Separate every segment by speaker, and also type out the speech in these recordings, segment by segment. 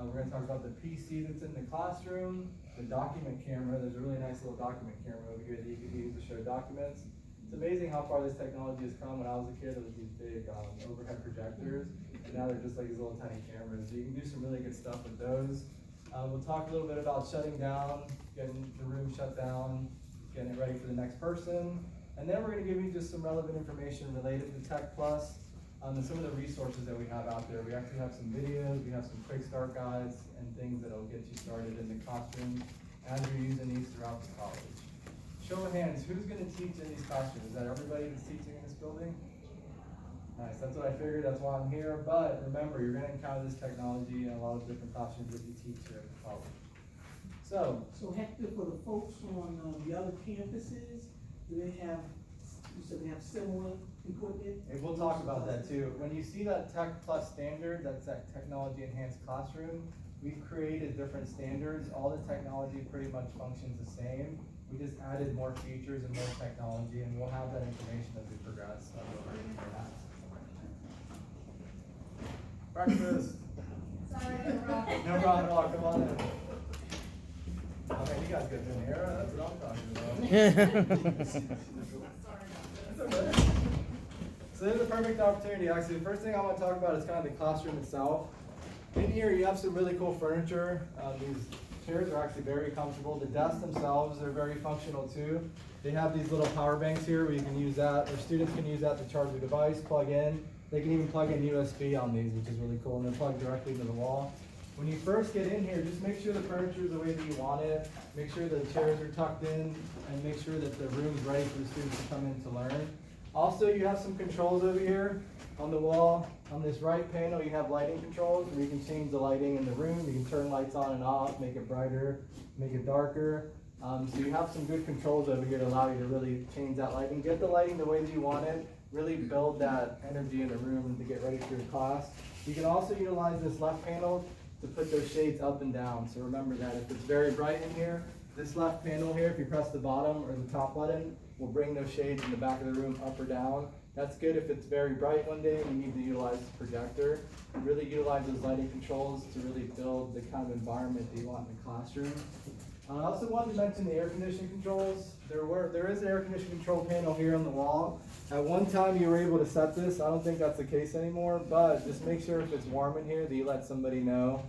Speaker 1: We're going to talk about the PC that's in the classroom, the document camera. There's a really nice little document camera over here that you can use to show documents. It's amazing how far this technology has come. When I was a kid, it was these big overhead projectors, and now they're just like these little tiny cameras. So you can do some really good stuff with those. We'll talk a little bit about shutting down, getting the room shut down, getting it ready for the next person. And then we're going to give you just some relevant information related to TEC Plus and some of the resources that we have out there. We actually have some videos, we have some quick start guides and things that will get you started in the classroom as you're using these throughout the college. Show of hands, who's going to teach in these classrooms? Is that everybody that's teaching in this building? Nice, that's what I figured, that's why I'm here. But remember, you're going to encounter this technology in a lot of different classrooms that you teach here at the college. So
Speaker 2: Hector, for the folks on the other campuses, do they have, you said they have similar equipment?
Speaker 1: and we'll talk about that too. When you see that TEC Plus standard, that's that technology enhanced classroom, we've created different standards. All the technology pretty much functions the same. We just added more features and more technology, and we'll have that information as we progress. Breakfast.
Speaker 3: Sorry,
Speaker 1: No problem at all. Come on in. Oh man, you guys get Venera. That's what I'm talking about. That's okay. So this is a perfect opportunity. Actually, the first thing I want to talk about is kind of the classroom itself. In here, you have some really cool furniture. These chairs are actually very comfortable. The desks themselves are very functional too. They have these little power banks here where you can use that, or students can use that to charge their device, plug in. They can even plug in USB on these, which is really cool, and they're plugged directly into the wall. When you first get in here, just make sure the furniture is the way that you want it. Make sure the chairs are tucked in, and make sure that the room's ready for the students to come in to learn. Also, you have some controls over here on the wall. On this right panel, you have lighting controls where you can change the lighting in the room. You can turn lights on and off, make it brighter, make it darker. So you have some good controls over here to allow you to really change that lighting. Get the lighting the way that you want it. Really build that energy in the room to get ready for your class. You can also utilize this left panel to put those shades up and down. So remember that if it's very bright in here, this left panel here, if you press the bottom or the top button, will bring those shades in the back of the room up or down. That's good if it's very bright one day and you need to utilize the projector. Really utilize those lighting controls to really build the kind of environment that you want in the classroom. I also wanted to mention the air conditioning controls. There is an air conditioning control panel here on the wall. At one time you were able to set this. I don't think that's the case anymore, but just make sure if it's warm in here that you let somebody know.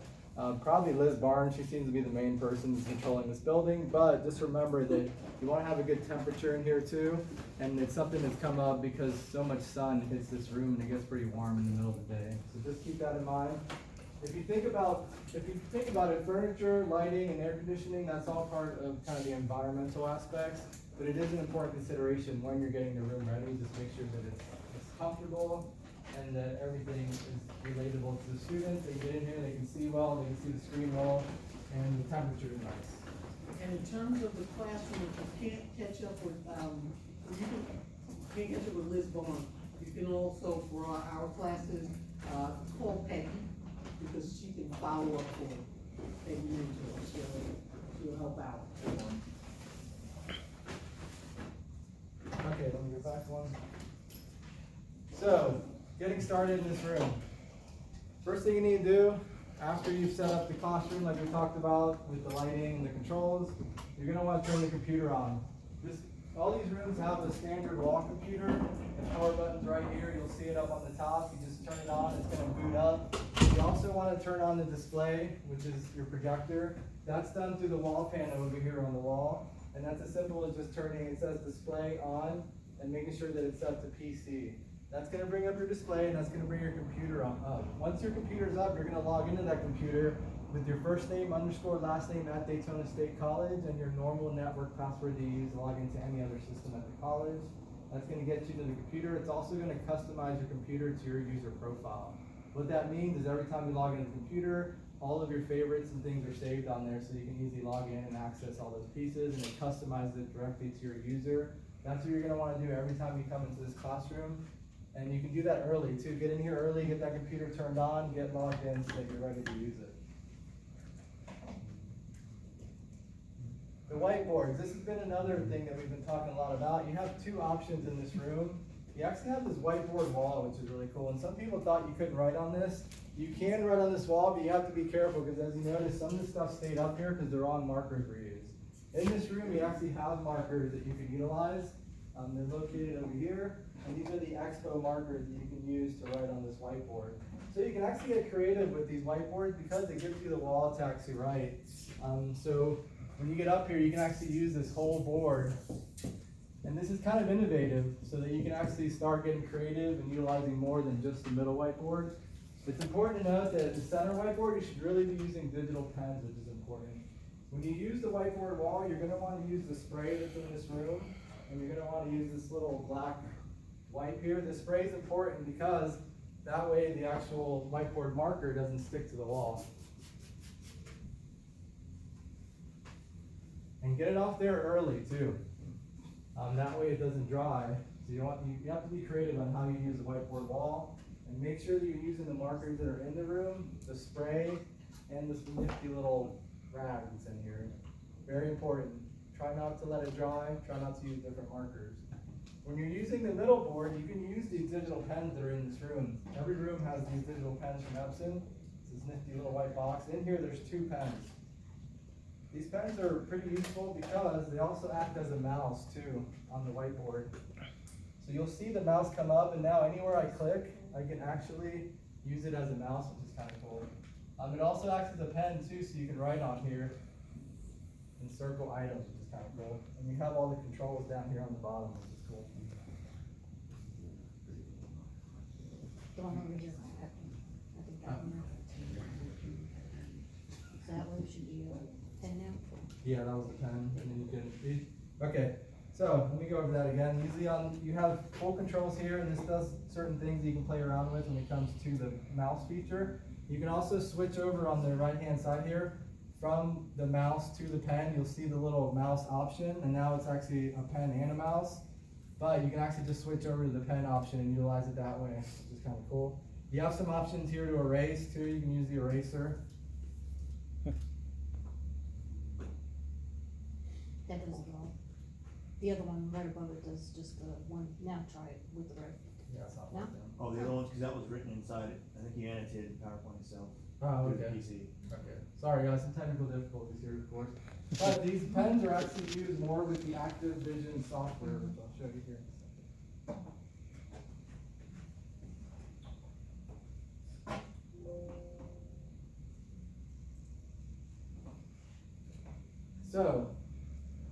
Speaker 1: Probably Liz Barnes, she seems to be the main person controlling this building, but just remember that you want to have a good temperature in here too, and it's something that's come up because so much sun hits this room and it gets pretty warm in the middle of the day. So just keep that in mind. If you think about it, furniture, lighting, and air conditioning, that's all part of kind of the environmental aspects, but it is an important consideration when you're getting the room ready. Just make sure that it's comfortable and that everything is relatable to the students. They get in here, they can see well, they can see the screen well, and the temperature is nice.
Speaker 2: And in terms of the classroom, if you can't catch up with, Liz Bond, you can also, for our classes, call Peggy, because she can follow up for Peggy Mentor. She'll help out.
Speaker 1: Okay, let me go back one. So, getting started in this room. First thing you need to do, after you've set up the classroom like we talked about with the lighting and the controls, you're going to want to turn the computer on. All these rooms have a standard wall computer and power buttons right here. You'll see it up on the top. You just turn it on, it's going to boot up. You also want to turn on the display, which is your projector. That's done through the wall panel over here on the wall. And that's as simple as just turning, it says display on, and making sure that it's set to PC. That's going to bring up your display, and that's going to bring your computer up. Once your computer's up, you're going to log into that computer with your first name _ last name at Daytona State College and your normal network password that you use to log into any other system at the college. That's going to get you to the computer. It's also going to customize your computer to your user profile. What that means is every time you log into the computer, all of your favorites and things are saved on there so you can easily log in and access all those pieces, and it customizes it directly to your user. That's what you're going to want to do every time you come into this classroom. And you can do that early too. Get in here early, get that computer turned on, get logged in so that you're ready to use it. The whiteboards, this has been another thing that we've been talking a lot about. You have two options in this room. You actually have this whiteboard wall, which is really cool. And some people thought you couldn't write on this. You can write on this wall, but you have to be careful because as you notice, some of the stuff stayed up here because they're on markers reused. In this room, you actually have markers that you can utilize. They're located over here, and these are the expo markers that you can use to write on this whiteboard. So you can actually get creative with these whiteboards because it gives you the wall to actually write. So when you get up here, you can actually use this whole board. And this is kind of innovative so that you can actually start getting creative and utilizing more than just the middle whiteboard. It's important to note that the center whiteboard, you should really be using digital pens, which is important. When you use the whiteboard wall, you're going to want to use the spray that's in this room, and you're going to want to use this little black wipe here. The spray is important because that way the actual whiteboard marker doesn't stick to the wall. And get it off there early too. That way it doesn't dry. So you have to be creative on how you use the whiteboard wall. And make sure that you're using the markers that are in the room, the spray, and this nifty little rag that's in here. Very important. Try not to let it dry. Try not to use different markers. When you're using the middle board, you can use these digital pens that are in this room. Every room has these digital pens from Epson. It's this nifty little white box. In here, there's 2 pens. These pens are pretty useful because they also act as a mouse too on the whiteboard. So you'll see the mouse come up, and now anywhere I click, I can actually use it as a mouse, which is kind of cool. It also acts as a pen too, so you can write on here and circle items, which is kind of cool. And you have all the controls down here on the bottom, which is cool.
Speaker 3: The one over here, I think that one. So that one should be a 10 now?
Speaker 1: Yeah, that was the pen, and then you can, okay. So let me go over that again. Usually you have full controls here, and this does certain things you can play around with when it comes to the mouse feature. You can also switch over on the right hand side here from the mouse to the pen. You'll see the little mouse option, and now it's actually a pen and a mouse. But you can actually just switch over to the pen option and utilize it that way, which is kind of cool. You have some options here to erase too. You can use the eraser.
Speaker 3: That does it all. The other one right above it does just the one. Now try it with the red.
Speaker 1: Yeah, it's not
Speaker 3: No?
Speaker 1: working.
Speaker 4: Oh, the other ones, because that was written inside it. I think he annotated PowerPoint himself.
Speaker 1: Oh,
Speaker 4: through the
Speaker 1: okay.
Speaker 4: PC.
Speaker 1: Okay. Sorry, guys, some technical difficulties here, of course. But these pens are actually used more with the ActivInspire software, which I'll show you here in a second. So,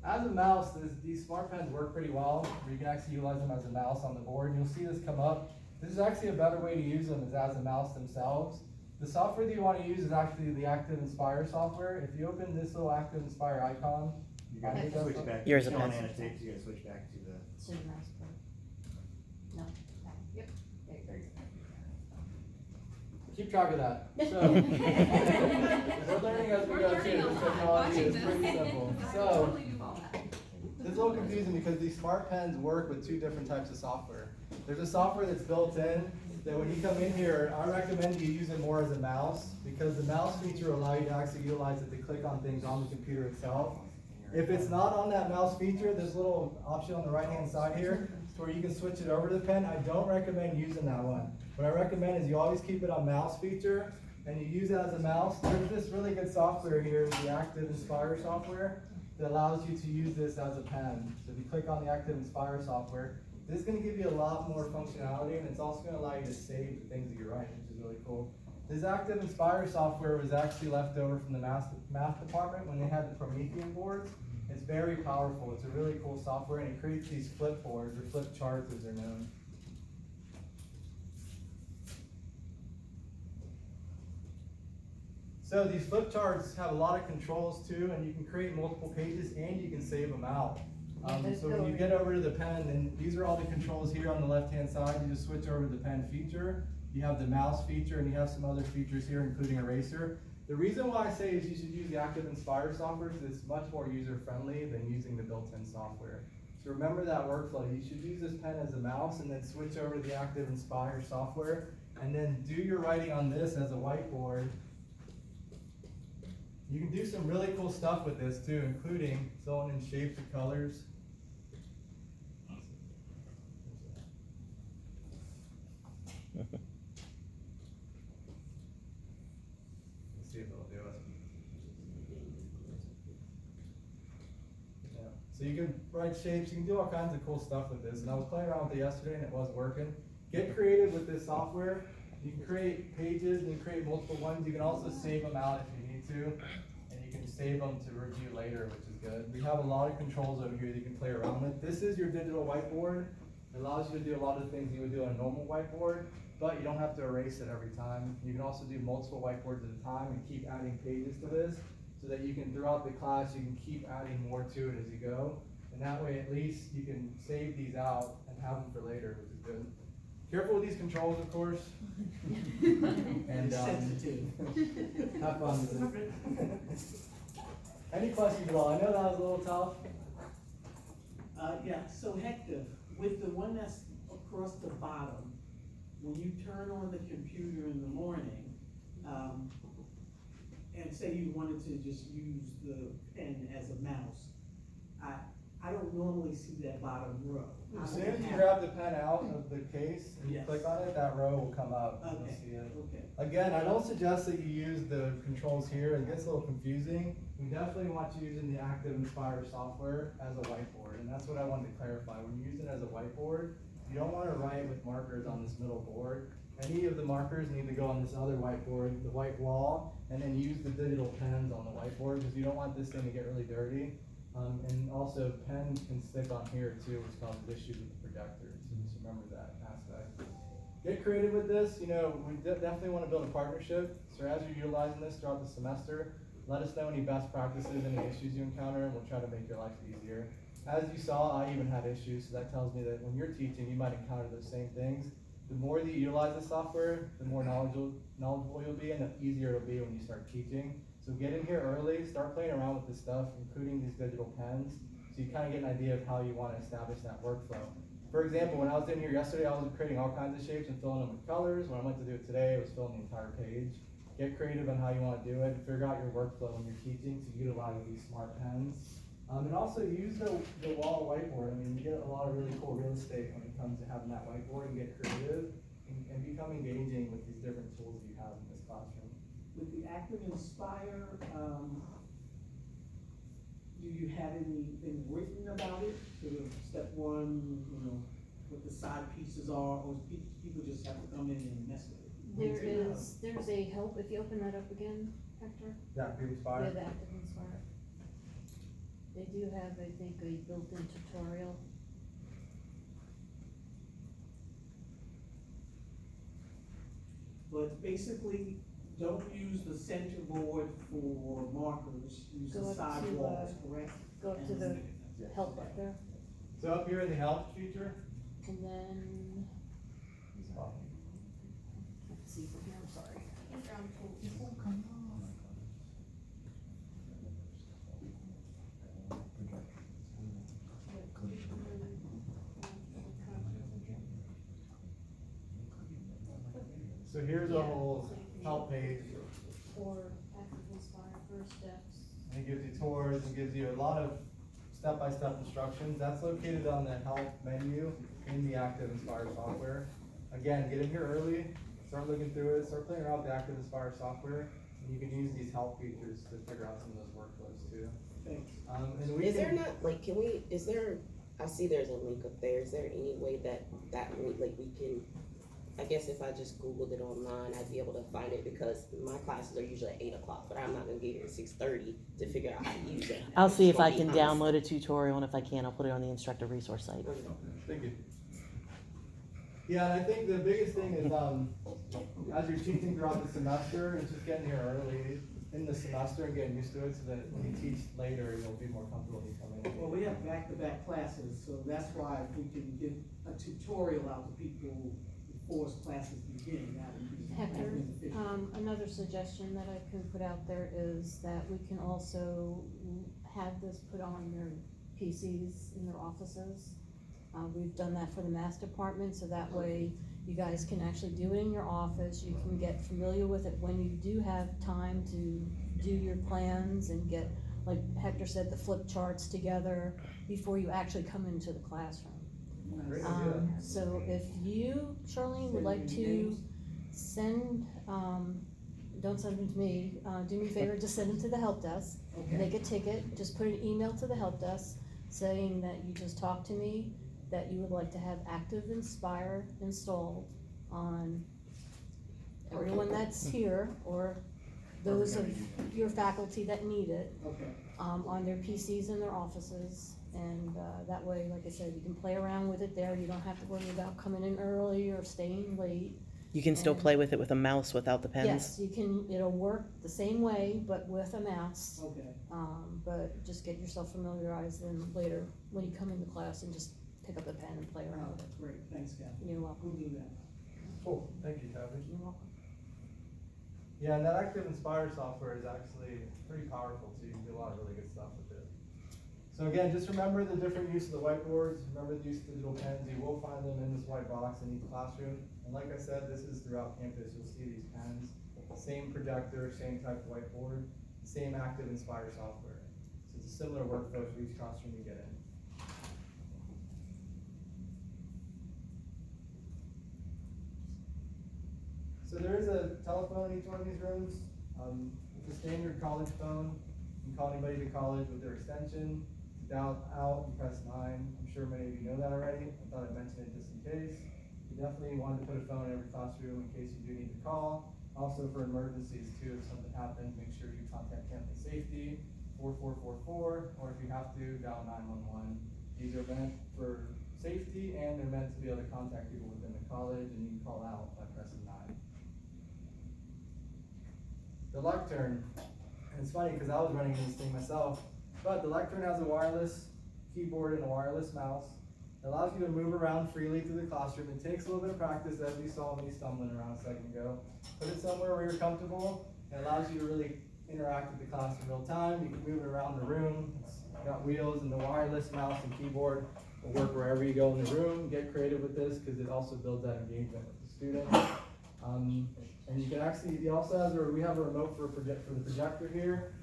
Speaker 1: as a mouse, these smart pens work pretty well, where you can actually utilize them as a mouse on the board. You'll see this come up. This is actually a better way to use them is as a mouse themselves. The software that you want to use is actually the ActivInspire software. If you open this little ActivInspire icon,
Speaker 4: You gotta
Speaker 3: Okay.
Speaker 4: switch back.
Speaker 5: Yours
Speaker 4: If you
Speaker 5: is
Speaker 4: don't
Speaker 5: a
Speaker 4: annotate, you gotta switch back to the.
Speaker 3: So the mouse button. No, that, yep, there you
Speaker 4: There you
Speaker 1: keep track of that. So, we're learning as we go too. This technology is pretty simple. So, this is a little confusing because these smart pens work with 2 different types of software. There's a software that's built in that when you come in here, I recommend you use it more as a mouse because the mouse feature will allow you to actually utilize it to click on things on the computer itself. If it's not on that mouse feature, there's a little option on the right hand side here where you can switch it over to the pen. I don't recommend using that one. What I recommend is you always keep it on mouse feature and you use it as a mouse. There's this really good software here, the ActivInspire software, that allows you to use this as a pen. So if you click on the ActivInspire software, this is going to give you a lot more functionality, and it's also going to allow you to save the things that you're writing, which is really cool. This ActivInspire software was actually left over from the math department when they had the Promethean boards. It's very powerful. It's a really cool software, and it creates these flip boards, or flip charts as they're known. So these flip charts have a lot of controls too, and you can create multiple pages and you can save them out. So when you get over to the pen, and these are all the controls here on the left-hand side, you just switch over to the pen feature. You have the mouse feature, and you have some other features here, including eraser. The reason why I say is you should use the ActivInspire software is it's much more user-friendly than using the built-in software. So remember that workflow. You should use this pen as a mouse, and then switch over to the ActivInspire software, and then do your writing on this as a whiteboard. You can do some really cool stuff with this too, including filling in shapes and colors. So you can write shapes, you can do all kinds of cool stuff with this. And I was playing around with it yesterday and it wasn't working. Get creative with this software. You can create pages and you can create multiple ones. You can also save them out if you need to. And you can save them to review later, which is good. We have a lot of controls over here that you can play around with. This is your digital whiteboard. It allows you to do a lot of things you would do on a normal whiteboard, but you don't have to erase it every time. You can also do multiple whiteboards at a time and keep adding pages to this so that you can, throughout the class, you can keep adding more to it as you go. And that way, at least, you can save these out and have them for later, which is good. Careful with these controls, of course. And
Speaker 2: Sensitive.
Speaker 1: have fun with it. Any questions at all? I know that was a little tough.
Speaker 2: Yeah, so Hector, with the one that's across the bottom, when you turn on the computer in the morning, and say you wanted to just use the pen as a mouse, I don't normally see that bottom row.
Speaker 1: As soon as you grab the pen out of the case and you
Speaker 2: Yes.
Speaker 1: click on it, that row will come up. and
Speaker 2: Okay,
Speaker 1: You'll see it.
Speaker 2: okay.
Speaker 1: Again, I don't suggest that you use the controls here. It gets a little confusing. We definitely want you using the ActivInspire software as a whiteboard, and that's what I wanted to clarify. When you use it as a whiteboard, you don't want to write with markers on this middle board. Any of the markers need to go on this other whiteboard, the white wall, and then use the digital pens on the whiteboard because you don't want this thing to get really dirty. And also pens can stick on here too, which causes issues with the projector, so just remember that aspect. Get creative with this. You know, we definitely want to build a partnership. So as you're utilizing this throughout the semester, let us know any best practices, any issues you encounter, and we'll try to make your life easier. As you saw, I even had issues, so that tells me that when you're teaching, you might encounter those same things. The more that you utilize the software, the more knowledgeable you'll be, and the easier it'll be when you start teaching. So get in here early, start playing around with this stuff, including these digital pens, so you kind of get an idea of how you want to establish that workflow. For example, when I was in here yesterday, I was creating all kinds of shapes and filling them with colors. When I went to do it today, I was filling the entire page. Get creative on how you want to do it, figure out your workflow when you're teaching to utilize these smart pens. And also use the wall whiteboard. I mean, you get a lot of really cool real estate when it comes to having that whiteboard and get creative and become engaging with these different tools that you have in this classroom.
Speaker 2: With the ActivInspire, do you have anything written about it? Sort of step one, you know, what the side pieces are, or people just have to come in and mess with it?
Speaker 3: There's a help, if you open that up again, Hector.
Speaker 1: Yeah, ActivInspire.
Speaker 3: Yeah, the ActivInspire. They do have, I think, a built-in tutorial.
Speaker 2: But basically, don't use the center board for markers, use
Speaker 3: Go
Speaker 2: the
Speaker 3: up
Speaker 2: side
Speaker 3: to,
Speaker 2: walls, correct?
Speaker 3: Go up to the help up there,
Speaker 1: So up here in the help feature,
Speaker 3: and then, let's see from here, I'm sorry.
Speaker 1: so here's a whole help page.
Speaker 3: For ActivInspire first steps.
Speaker 1: And it gives you tours, and gives you a lot of step-by-step instructions. That's located on the help menu in the ActivInspire software. Again, get in here early, start looking through it, start playing around with the ActivInspire software, and you can use these help features to figure out some of those workflows too.
Speaker 2: Thanks.
Speaker 1: And we
Speaker 5: Is there
Speaker 1: can-
Speaker 5: not, like, is there, I see there's a link up there, is there any way that link, like, we can, I guess if I just Googled it online, I'd be able to find it, because my classes are usually at 8 o'clock, but I'm not gonna get here at 6:30 to figure out how to use it.
Speaker 6: I'll see if I
Speaker 5: Just
Speaker 6: can
Speaker 5: gonna be honest.
Speaker 6: download a tutorial, and if I can, I'll put it on the instructor resource site.
Speaker 1: Thank you. Yeah, and I think the biggest thing is, as you're teaching throughout the semester, it's just getting here early in the semester and getting used to it so that when you teach later, you'll be more comfortable when you come in.
Speaker 2: Well, we have back-to-back classes, so that's why if we can get a tutorial out to people before classes begin, that would be
Speaker 3: Hector,
Speaker 2: beneficial.
Speaker 3: another suggestion that I can put out there is that we can also have this put on their PCs in their offices. We've done that for the math department, so that way you guys can actually do it in your office. You can get familiar with it when you do have time to do your plans and get, like Hector said, the flip charts together before you actually come into the classroom.
Speaker 1: Great idea.
Speaker 3: So if you, Charlene, would like to send, don't send them to me, do me a favor, just send them to the help desk.
Speaker 2: Okay.
Speaker 3: Make a ticket, just put an email to the help desk. saying that you just talked to me, that you would like to have ActivInspire installed on everyone that's here, or those of your faculty that need it,
Speaker 2: Okay,
Speaker 3: on their PCs in their offices. And, that way, like I said, you can play around with it there, you don't have to worry about coming in early or staying late.
Speaker 6: You can still play with it with a mouse without the pens?
Speaker 3: Yes, you can, it'll work the same way, but with a mouse.
Speaker 2: okay.
Speaker 3: But just get yourself familiarized, and later, when you come into class, and just pick up a pen and play around with it.
Speaker 2: Great, thanks, Kathy.
Speaker 3: You're welcome.
Speaker 2: We'll do that.
Speaker 1: Cool, thank you, Tabby.
Speaker 3: You're welcome.
Speaker 1: Yeah, and that ActivInspire software is actually pretty powerful too. You can do a lot of really good stuff with it. So again, just remember the different use of the whiteboards, remember the use of digital pens. You will find them in this white box in each classroom. And like I said, this is throughout campus. You'll see these pens, same projector, same type of whiteboard, same ActivInspire software. So it's a similar workflow for each classroom you get in. So there is a telephone in each one of these rooms. It's a standard college phone. You can call anybody to college with their extension. To dial out, you press 9. I'm sure many of you know that already. I thought I'd mention it just in case. You definitely want to put a phone in every classroom in case you do need to call. Also for emergencies too, if something happens, make sure you contact campus safety, 4444, or if you have to, dial 911. These are meant for safety, and they're meant to be able to contact people within the college, and you can call out by pressing 9. The Lectern, and it's funny because I was running this thing myself, but the Lectern has a wireless keyboard and a wireless mouse. It allows you to move around freely through the classroom. It takes a little bit of practice, as you saw me stumbling around a second ago. Put it somewhere where you're comfortable. It allows you to really interact with the class in real time. You can move it around the room. It's got wheels, and the wireless mouse and keyboard will work wherever you go in the room. Get creative with this because it also builds that engagement with the students. And you can actually, we have a remote for the projector here.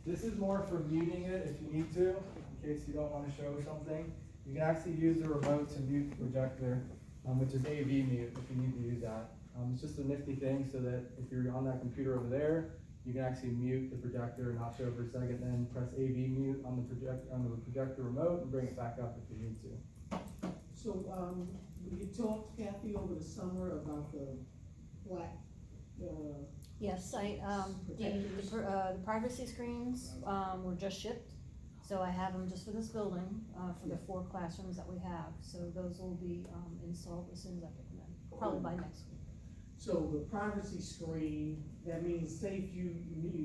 Speaker 1: This is more for muting it if you need to, in case you don't want to show something. You can actually use the remote to mute the projector, which is AV mute if you need to use that. It's just a nifty thing so that if you're on that computer over there, you can actually mute the projector and not show for a second, then press AV mute on the projector remote and bring it back up if you need to.
Speaker 2: So, you talked, Kathy, over the summer about the black,
Speaker 3: Yes,
Speaker 2: protectors.
Speaker 3: the privacy screens, were just shipped. So I have them just for this building, for the 4 classrooms that we have. So those will be, installed as soon as I pick them in, probably by next week.
Speaker 2: So the privacy screen, that means say if you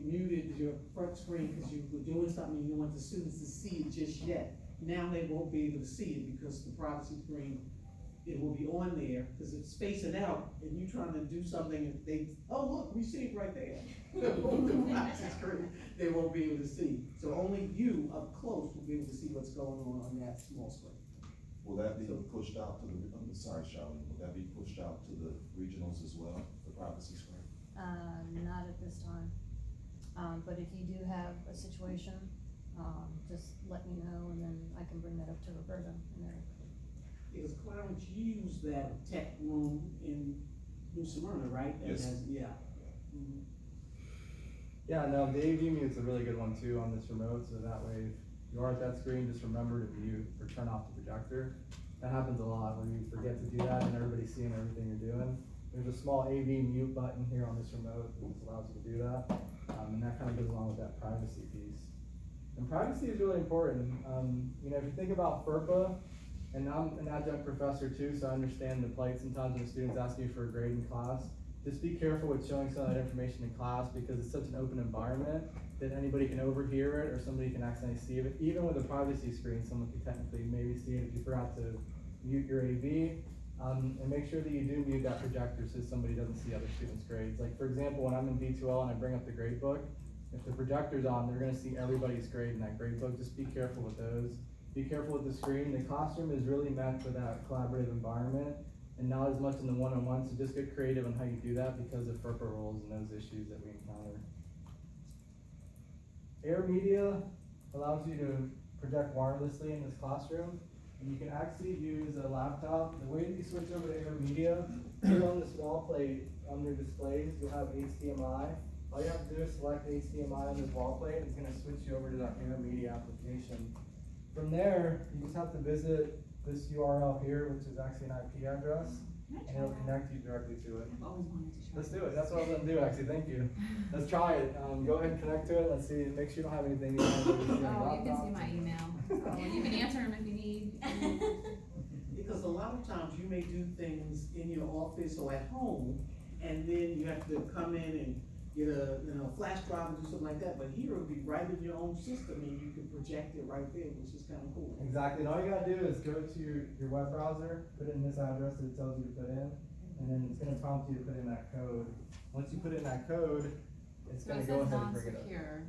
Speaker 2: muted your front screen because you were doing something and you want the students to see it just yet. Now they won't be able to see it because the privacy screen, it will be on there because it's spacing out and you trying to do something and they, oh look, we see it right there. The privacy screen, they won't be able to see. So only you up close will be able to see what's going on that small screen.
Speaker 7: Will that be pushed out to the, I'm sorry, Charlene, will that be pushed out to the regionals as well, the privacy screen?
Speaker 3: Not at this time. But if you do have a situation, just let me know, and then I can bring that up to Roberta and Eric.
Speaker 2: Because Clarence used that tech room in New Smyrna, right?
Speaker 7: Yes.
Speaker 2: Yeah. Mhm.
Speaker 1: Yeah, no, the AV mute's a really good one too on this remote, so that way if you are at that screen, just remember to mute or turn off the projector. That happens a lot where you forget to do that and everybody's seeing everything you're doing. There's a small AV mute button here on this remote that just allows you to do that. And that kind of goes along with that privacy piece. And privacy is really important. You know, if you think about FERPA, and I'm an adjunct professor too, so I understand the plight sometimes when students ask you for a grade in class. Just be careful with showing some of that information in class because it's such an open environment that anybody can overhear it or somebody can accidentally see it. Even with a privacy screen, someone could technically maybe see it if you forgot to mute your AV. And make sure that you do mute that projector so somebody doesn't see other students' grades. Like for example, when I'm in B2L and I bring up the grade book, if the projector's on, they're gonna see everybody's grade in that grade book. Just be careful with those. Be careful with the screen. The classroom is really meant for that collaborative environment and not as much in the one-on-one, so just get creative on how you do that because of FERPA rules and those issues that we encounter. Air media allows you to project wirelessly in this classroom, and you can actually use a laptop. The way that you switch over to air media, here on this wall plate, on your displays, you have HDMI. All you have to do is select HDMI on this wall plate, it's gonna switch you over to that air media application. From there, you just have to visit this URL here, which is actually an IP address, and it'll connect you directly to it.
Speaker 8: I've always wanted to try.
Speaker 1: Let's do it. That's what I was gonna do, actually. Thank you. Let's try it. Go ahead and connect to it. Let's see. Make sure you don't have anything. You
Speaker 8: Oh, you can see my email. Oh, you can answer them if you need.
Speaker 2: Because a lot of times you may do things in your office or at home, and then you have to come in and get a, flash drive and do something like that, but here it'll be right in your own system and you can project it right there, which is kinda cool.
Speaker 1: Exactly. And all you gotta do is go to your web browser, put in this address that it tells you to put in, and then it's gonna prompt you to put in that code. Once you put in that code, it's
Speaker 8: So
Speaker 1: gonna
Speaker 8: it
Speaker 1: go
Speaker 8: says
Speaker 1: ahead and bring it up.
Speaker 8: non-secure.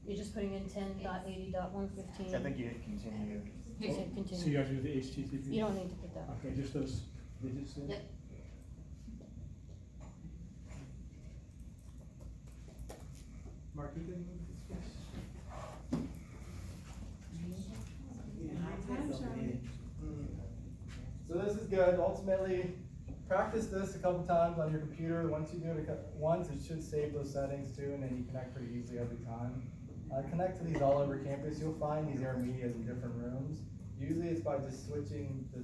Speaker 3: You're just putting in 10.80.115.
Speaker 4: I think you hit continue.
Speaker 3: You said
Speaker 9: So
Speaker 3: continue.
Speaker 9: you guys do the HTTP?
Speaker 3: You don't need to put that.
Speaker 9: Okay, just those digits there?
Speaker 3: Yep.
Speaker 1: Mark, you can move this, please.
Speaker 2: Yeah, high tech up there.
Speaker 1: So this is good. Ultimately, practice this a couple times on your computer. Once you do it once, it should save those settings too, and then you connect pretty easily every time. Connect to these all over campus. You'll find these intermediates in different rooms. Usually it's by just switching the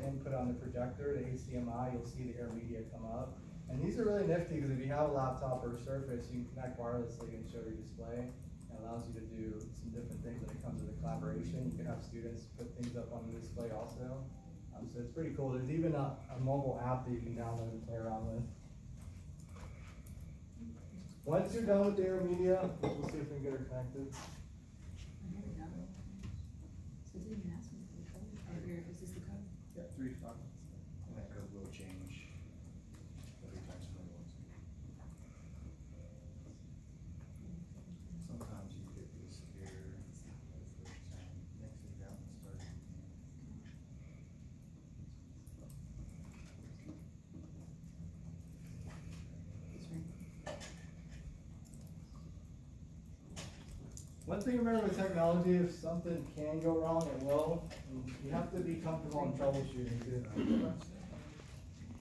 Speaker 1: input on the projector to HDMI, you'll see the intermediate come up. And these are really nifty because if you have a laptop or a Surface, you can connect wirelessly and show your display. It allows you to do some different things when it comes to the collaboration. You can have students put things up on the display also. So it's pretty cool. There's even a mobile app that you can download and play around with. Once you're done with the intermedia, we'll see if we can get her connected.
Speaker 8: There we go. So it didn't ask me for the code. Oh, here, is this the code?
Speaker 1: Yeah, 3 5.
Speaker 4: And that code will change every time somebody wants it. Sometimes you get this here the first time, exit it out and start it again.
Speaker 8: It's right.
Speaker 1: One thing to remember with technology, if something can go wrong, it will. And you have to be comfortable in troubleshooting too.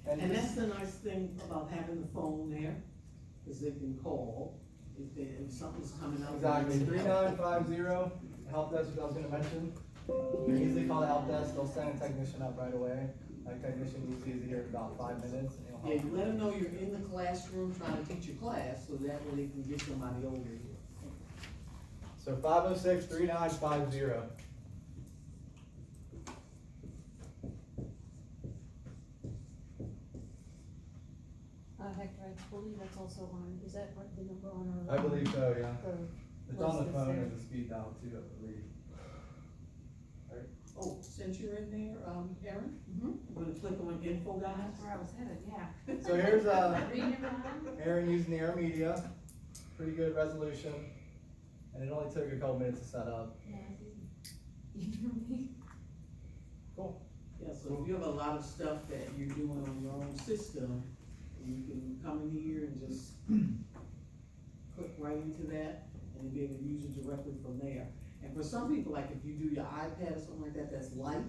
Speaker 2: And
Speaker 1: this-
Speaker 2: that's the nice thing about having the phone there, is they can call if something's coming out.
Speaker 1: Exactly, 3950, help desk, which I was gonna mention. You can easily call the help desk, they'll send a technician up right away. That technician usually is here in about 5 minutes. And he'll
Speaker 2: Yeah,
Speaker 1: help
Speaker 2: you let them know you're in the classroom trying to teach your class, so that way they can get somebody over here.
Speaker 1: So 506-3950.
Speaker 3: Hector, I believe that's also on, is that what the number on our?
Speaker 1: I believe so, yeah.
Speaker 3: the
Speaker 1: It's on the
Speaker 3: list is
Speaker 1: phone
Speaker 3: there?
Speaker 1: as a speed dial too, I believe.
Speaker 2: Oh, since you're in there, Erin,
Speaker 8: Mm-hmm.
Speaker 2: I'm gonna click on info guys.
Speaker 8: That's where I was headed, yeah.
Speaker 1: So here's
Speaker 8: Reading it wrong?
Speaker 1: Aaron using the Air Media, pretty good resolution, and it only took a couple minutes to set up.
Speaker 8: Yeah, it's easy. Even for me.
Speaker 1: Cool.
Speaker 2: Yeah, so if you have a lot of stuff that you're doing on your own system, you can come in here and just click right into that and be able to use it directly from there. And for some people, like if you do your iPad or something like that, that's light,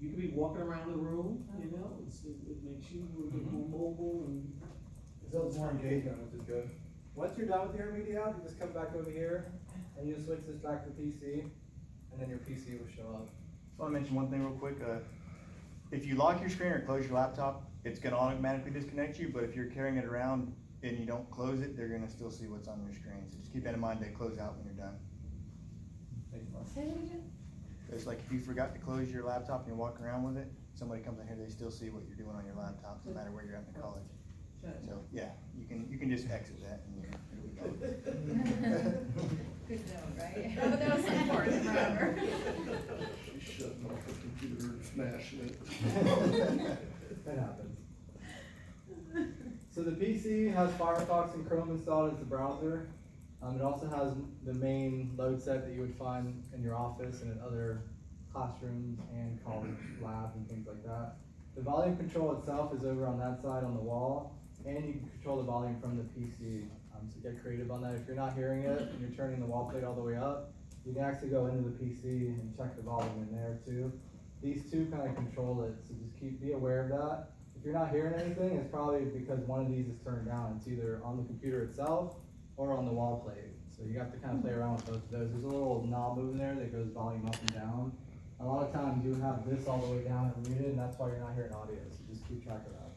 Speaker 2: you can be walking around the room, it makes you a little bit more mobile and.
Speaker 1: It builds more engagement, which is good. Once you're done with the Air Media app, you just come back over here, and you just switch this back to PC, and then your PC will show up.
Speaker 4: Just wanna mention one thing real quick, if you lock your screen or close your laptop, it's gonna automatically disconnect you, but if you're carrying it around and you don't close it, they're gonna still see what's on your screen, so just keep that in mind, they close out when you're done.
Speaker 1: Thank you, Mark.
Speaker 8: Say it again?
Speaker 4: It's like if you forgot to close your laptop and you're walking around with it, somebody comes in here, they still see what you're doing on your laptop, no matter where you're at in the college. So, yeah, you can just exit that and it'll be gone.
Speaker 8: Good note, right? Oh, that was important, remember?
Speaker 10: She's shutting off the computer and smashing it.
Speaker 1: That happens. So the PC has Firefox and Chrome installed as the browser. It also has the main load set that you would find in your office and in other classrooms and college labs and things like that. The volume control itself is over on that side on the wall, and you can control the volume from the PC. So get creative on that. If you're not hearing it and you're turning the wall plate all the way up, you can actually go into the PC and check the volume in there too. These two kind of control it, so just be aware of that. If you're not hearing anything, it's probably because one of these is turned down. It's either on the computer itself or on the wall plate. So So you have to kind of play around with both of those. There's a little knob over there that goes volume up and down. A lot of times you have this all the way down and muted, and that's why you're not hearing audio, so just keep track of that.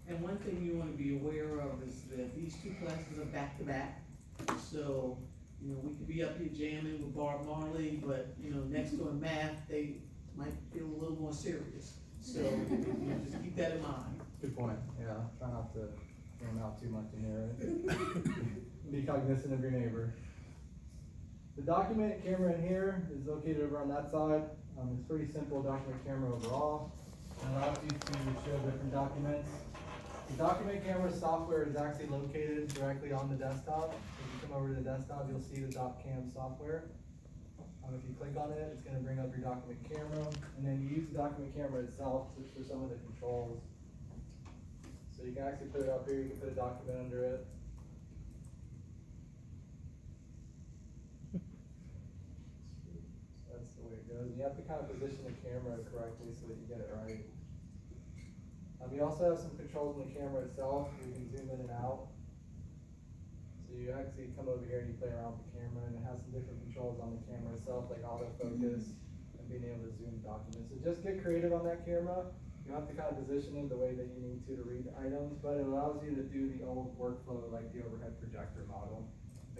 Speaker 2: And one thing you wanna be aware of is that these two classes are back to back. So, you know, we could be up here jamming with Barb Marley, but, you know, next to in math, they might feel a little more serious. So, you know, just keep that in mind.
Speaker 1: Good point, yeah, try not to jam out too much in here. Be cognizant of your neighbor. The document camera in here is located over on that side. It's pretty simple document camera overall. It allows you to show different documents. The document camera software is actually located directly on the desktop. If you come over to the desktop, you'll see the DocCam software. If you click on it, it's gonna bring up your document camera, and then you use the document camera itself for some of the controls. So you can actually put it up here, you can put a document under it. That's the way it goes. You have to kind of position the camera correctly so that you get it right. You also have some controls in the camera itself. You can zoom in and out. So you actually come over here and you play around with the camera, and it has some different controls on the camera itself, like autofocus and being able to zoom documents. So just get creative on that camera. You have to kind of position it the way that you need to read items, but it allows you to do the old workflow like the overhead projector model.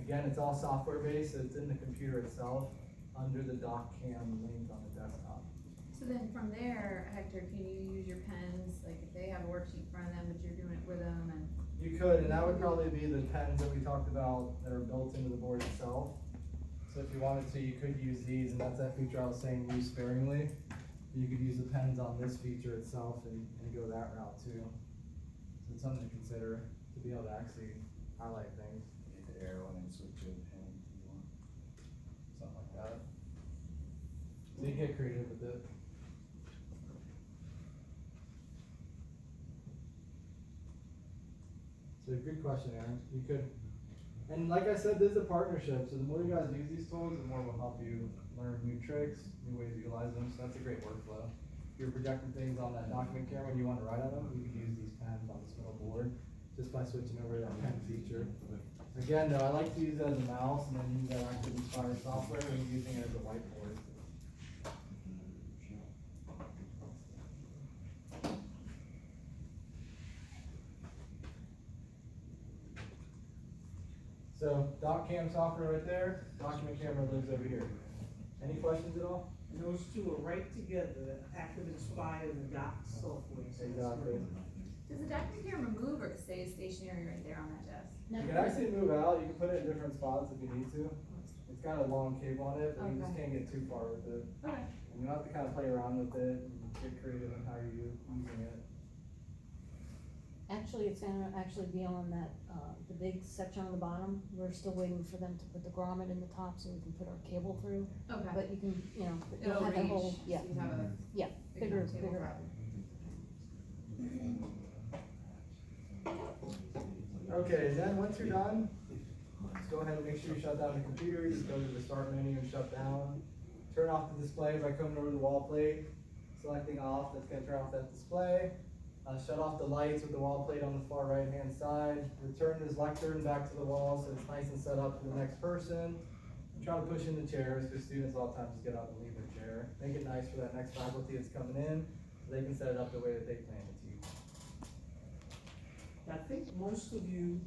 Speaker 1: Again, it's all software based, so it's in the computer itself under the DocCam link on the desktop.
Speaker 8: So then from there, Hector, can you use your pens, like if they have a worksheet in front of them, but you're doing it with them and?
Speaker 1: You could, and that would probably be the pens that we talked about that are built into the board itself. So if you wanted to, you could use these, and that's that feature I was saying, use sparingly. You could use the pens on this feature itself and go that route too. So it's something to consider, to be able to actually highlight things.
Speaker 4: Hit the arrow and then switch to a pen if you want.
Speaker 1: Something like that. So you get creative with it. So good question, Aaron. You could, and like I said, this is a partnership, so the more you guys use these tools, the more it will help you learn new tricks, new ways to utilize them, so that's a great workflow. If you're projecting things on that document camera and you want to write on them, you can use these pens on this middle board, just by switching over to that pen feature. Again, though, I like to use it as a mouse and then use that ActivInspire software and using it as a whiteboard. So DocCam software right there, document camera lives over here. Any questions at all?
Speaker 2: And those two are right together, ActivInspire and the Doc software. So it's
Speaker 1: Exactly.
Speaker 2: great.
Speaker 8: Does the document camera move or it stays stationary right there on that desk?
Speaker 1: You can actually move out, you can put it in different spots if you need to. It's got a long cable on it, but you just
Speaker 8: Okay.
Speaker 1: can't get too far with it.
Speaker 8: Okay.
Speaker 1: And you have to kind of play around with it and get creative in how you're using it.
Speaker 3: Actually, it's gonna actually be on that, the big section on the bottom. We're still waiting for them to put the grommet in the top so we can put our cable through.
Speaker 8: Okay.
Speaker 3: But you can, you know,
Speaker 8: It'll
Speaker 3: you'll have that
Speaker 8: reach,
Speaker 3: whole,
Speaker 8: so
Speaker 3: yeah,
Speaker 8: you have a
Speaker 3: yeah,
Speaker 8: big
Speaker 3: bigger,
Speaker 8: enough table
Speaker 3: bigger.
Speaker 8: for
Speaker 1: Okay, then once you're done, just go ahead and make sure you shut down the computer. Just go to the start menu and shut down. Turn off the display by coming over to the wall plate, selecting off. That's gonna turn off that display. Shut off the lights with the wall plate on the far right hand side. Return this lectern back to the wall so it's nice and set up for the next person. Try to push in the chairs because students a lot of times just get up and leave their chair. Make it nice for that next faculty that's coming in so they can set it up the way that they plan to teach.
Speaker 2: I think most of you